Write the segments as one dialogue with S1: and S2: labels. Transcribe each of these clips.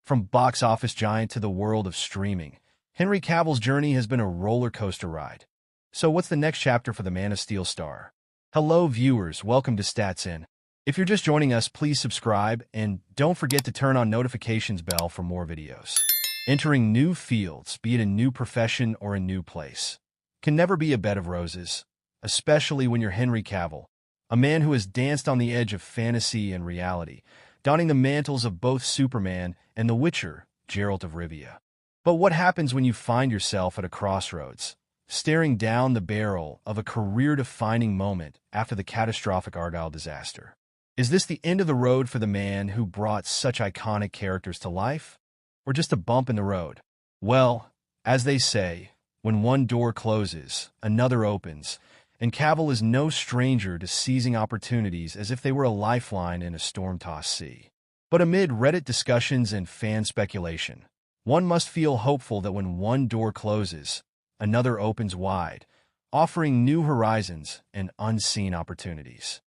S1: From box office giant to the world of streaming, Henry Cavill's journey has been a roller coaster ride. So what's the next chapter for the Man of Steel star? Hello viewers, welcome to Stats In. If you're just joining us, please subscribe and don't forget to turn on notifications bell for more videos. Entering new fields, be it a new profession or a new place, can never be a bed of roses, especially when you're Henry Cavill, a man who has danced on the edge of fantasy and reality, donning the mantles of both Superman and The Witcher, Geralt of Rivia. But what happens when you find yourself at a crossroads, staring down the barrel of a career-defining moment after the catastrophic Argylle disaster? Is this the end of the road for the man who brought such iconic characters to life, or just a bump in the road? Well, as they say, when one door closes, another opens, and Cavill is no stranger to seizing opportunities as if they were a lifeline in a storm-tossed sea. But amid Reddit discussions and fan speculation, one must feel hopeful that when one door closes, another opens wide, offering new horizons and unseen opportunities.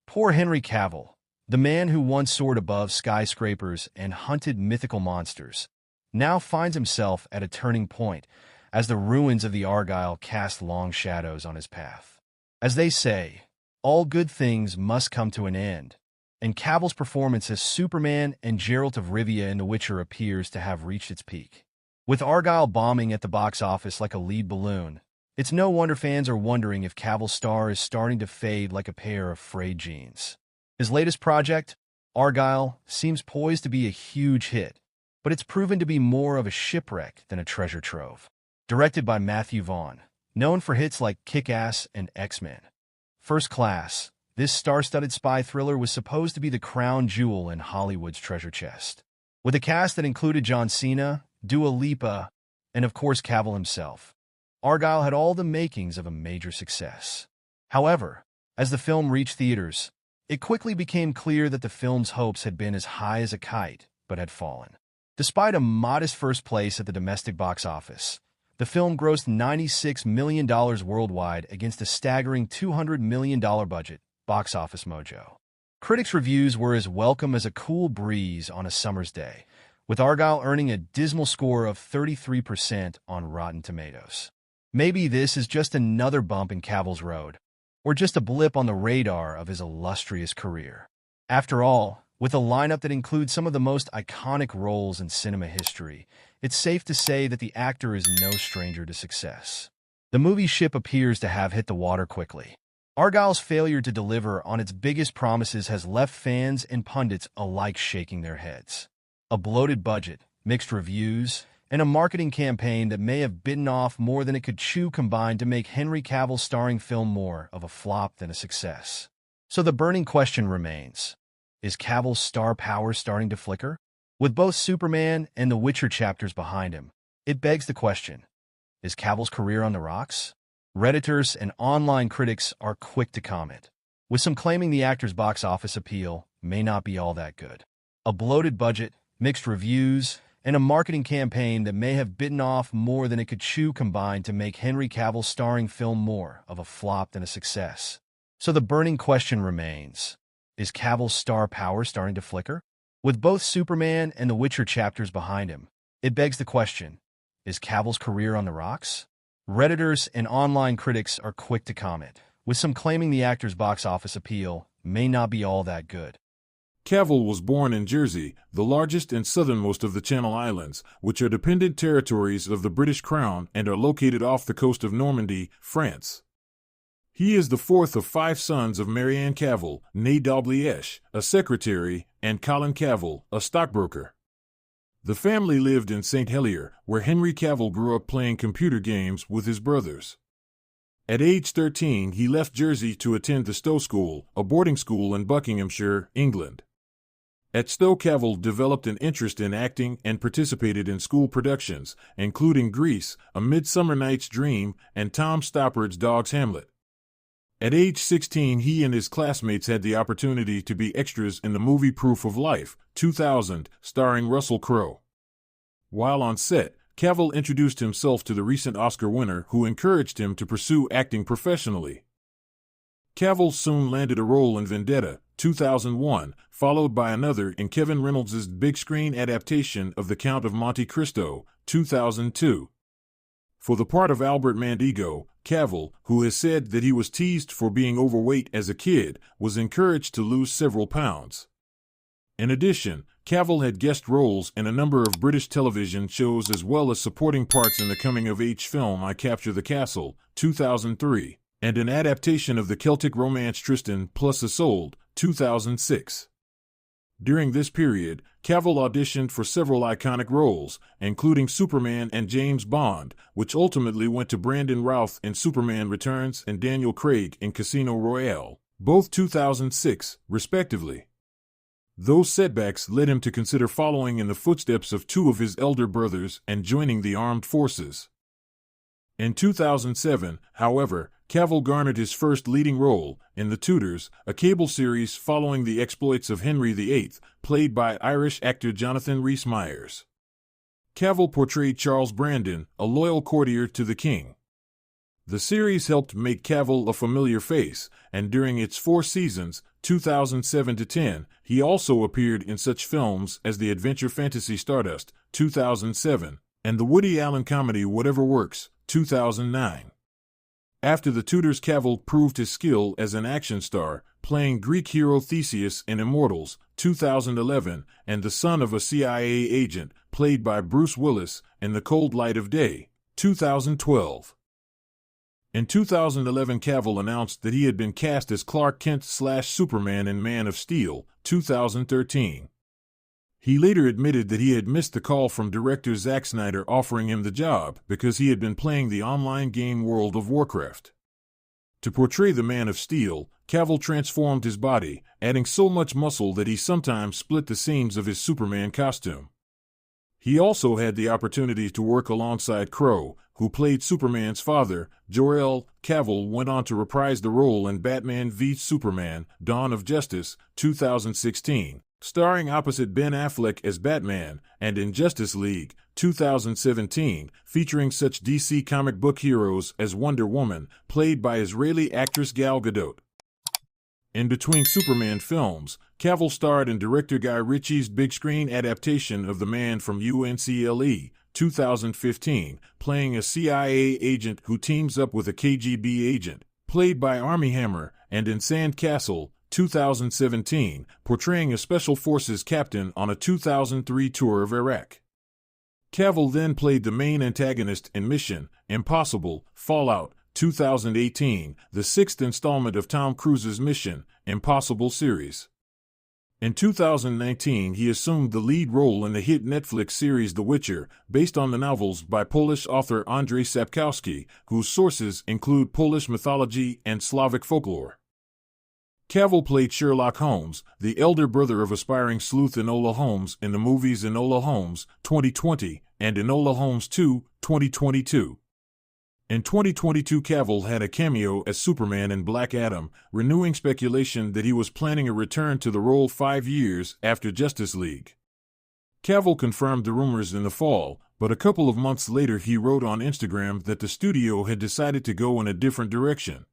S1: Poor Henry Cavill, the man who once soared above skyscrapers and hunted mythical monsters, now finds himself at a turning point as the ruins of the Argylle cast long shadows on his path. As they say, all good things must come to an end, and Cavill's performance as Superman and Geralt of Rivia in The Witcher appears to have reached its peak. With Argylle bombing at the box office like a lead balloon, it's no wonder fans are wondering if Cavill's star is starting to fade like a pair of frayed jeans. His latest project, Argylle, seems poised to be a huge hit, but it's proven to be more of a shipwreck than a treasure trove. Directed by Matthew Vaughn, known for hits like Kick-Ass and X-Men. First Class, this star-studded spy thriller was supposed to be the crown jewel in Hollywood's treasure chest. With a cast that included John Cena, Dua Lipa, and of course Cavill himself, Argylle had all the makings of a major success. However, as the film reached theaters, it quickly became clear that the film's hopes had been as high as a kite, but had fallen. Despite a modest first place at the domestic box office, the film grossed $96 million worldwide against a staggering $200 million budget, Box Office Mojo. Critics' reviews were as welcome as a cool breeze on a summer's day, with Argylle earning a dismal score of 33% on Rotten Tomatoes. Maybe this is just another bump in Cavill's road, or just a blip on the radar of his illustrious career. After all, with a lineup that includes some of the most iconic roles in cinema history, it's safe to say that the actor is no stranger to success. The movie ship appears to have hit the water quickly. Argylle's failure to deliver on its biggest promises has left fans and pundits alike shaking their heads. A bloated budget, mixed reviews, and a marketing campaign that may have bitten off more than it could chew combined to make Henry Cavill's starring film more of a flop than a success. So the burning question remains: is Cavill's star power starting to flicker? With both Superman and The Witcher chapters behind him, it begs the question, is Cavill's career on the rocks? Redditors and online critics are quick to comment, with some claiming the actor's box office appeal may not be all that good. A bloated budget, mixed reviews, and a marketing campaign that may have bitten off more than it could chew combined to make Henry Cavill's starring film more of a flop than a success. So the burning question remains, is Cavill's star power starting to flicker? With both Superman and The Witcher chapters behind him, it begs the question, is Cavill's career on the rocks? Redditors and online critics are quick to comment, with some claiming the actor's box office appeal may not be all that good.
S2: Cavill was born in Jersey, the largest and southernmost of the Channel Islands, which are dependent territories of the British Crown and are located off the coast of Normandy, France. He is the fourth of 5 sons of Marianne Cavill, née Dalgliesh, a secretary, and Colin Cavill, a stockbroker. The family lived in St. Helier, where Henry Cavill grew up playing computer games with his brothers. At age 13, he left Jersey to attend the Stowe School, a boarding school in Buckinghamshire, England. At Stowe, Cavill developed an interest in acting and participated in school productions, including Grease, A Midsummer Night's Dream, and Tom Stoppard's Dog's Hamlet. At age 16, he and his classmates had the opportunity to be extras in the movie Proof of Life, 2000, starring Russell Crowe. While on set, Cavill introduced himself to the recent Oscar winner, who encouraged him to pursue acting professionally. Cavill soon landed a role in Vendetta, 2001, followed by another in Kevin Reynolds' big-screen adaptation of The Count of Monte Cristo, 2002. For the part of Albert Mandego, Cavill, who has said that he was teased for being overweight as a kid, was encouraged to lose several pounds. In addition, Cavill had guest roles in a number of British television shows as well as supporting parts in the coming-of-age film I Capture the Castle, 2003, and an adaptation of the Celtic romance Tristan plus Isolde, 2006. During this period, Cavill auditioned for several iconic roles, including Superman and James Bond, which ultimately went to Brandon Routh in Superman Returns and Daniel Craig in Casino Royale, both 2006, respectively. Those setbacks led him to consider following in the footsteps of two of his elder brothers and joining the armed forces. In 2007, however, Cavill garnered his first leading role in The Tudors, a cable series following the exploits of Henry VIII, played by Irish actor Jonathan Rhys-Meyers. Cavill portrayed Charles Brandon, a loyal courtier to the king. The series helped make Cavill a familiar face, and during its 4 seasons, 2007 to 10, he also appeared in such films as the adventure fantasy Stardust, 2007, and the Woody Allen comedy Whatever Works, 2009. After The Tudors, Cavill proved his skill as an action star, playing Greek hero Theseus in Immortals, 2011, and the son of a CIA agent, played by Bruce Willis, in The Cold Light of Day, 2012. In 2011, Cavill announced that he had been cast as Clark Kent/Superman in Man of Steel, 2013. He later admitted that he had missed the call from director Zack Snyder offering him the job because he had been playing the online game World of Warcraft. To portray the Man of Steel, Cavill transformed his body, adding so much muscle that he sometimes split the seams of his Superman costume. He also had the opportunity to work alongside Crow, who played Superman's father. Jor-El. Cavill went on to reprise the role in Batman v Superman, Dawn of Justice, 2016, starring opposite Ben Affleck as Batman, and in Justice League, 2017, featuring such DC comic book heroes as Wonder Woman, played by Israeli actress Gal Gadot. In between Superman films, Cavill starred in director Guy Ritchie's big-screen adaptation of The Man from UNCLE, 2015, playing a CIA agent who teams up with a KGB agent, played by Armie Hammer, and in Sandcastle, 2017, portraying a Special Forces captain on a 2003 tour of Iraq. Cavill then played the main antagonist in Mission Impossible Fallout, 2018, the 6th installment of Tom Cruise's Mission Impossible series. In 2019, he assumed the lead role in the hit Netflix series The Witcher, based on the novels by Polish author Andrzej Sapkowski, whose sources include Polish mythology and Slavic folklore. Cavill played Sherlock Holmes, the elder brother of aspiring sleuth Enola Holmes in the movies Enola Holmes, 2020, and Enola Holmes 2, 2022. In 2022, Cavill had a cameo as Superman in Black Adam, renewing speculation that he was planning a return to the role 5 years after Justice League. Cavill confirmed the rumors in the fall, but a couple of months later he wrote on Instagram that the studio had decided to go in a different direction.